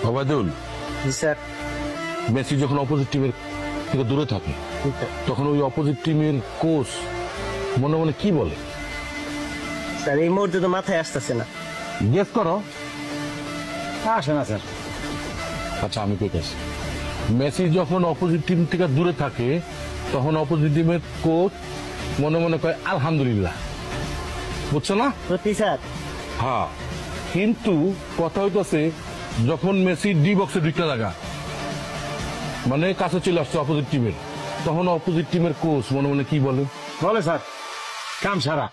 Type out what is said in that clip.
ওবায়দুল, জি sir. Messi যখন opposite টিমের থেকে দূরে থাকে তখন ওই অপোজিট টিমের কোচ মনে মনে কি বলে? স্যার এই মুহূর্তে তো মাথায় আসতেছে না। গেস করো। আসে না স্যার। আচ্ছা আমি কইতেছি, মেসি যখন অপোজিট টিম থেকে দূরে থাকে তখন অপোজিট টিমের কোচ মনে মনে কয় আলহামদুলিল্লাহ, বুঝছো না? সত্যি স্যার? হ্যাঁ, কিন্তু কথা হইতেছে যখন মেসি ডি বক্সে ঢুকতে লাগা, মানে কাছে চলে আসছে অপোজিট টিমের, তখন অপোজিট টিমের কোচ মনে মনে কি বলে? বলে স্যার কাম সারা।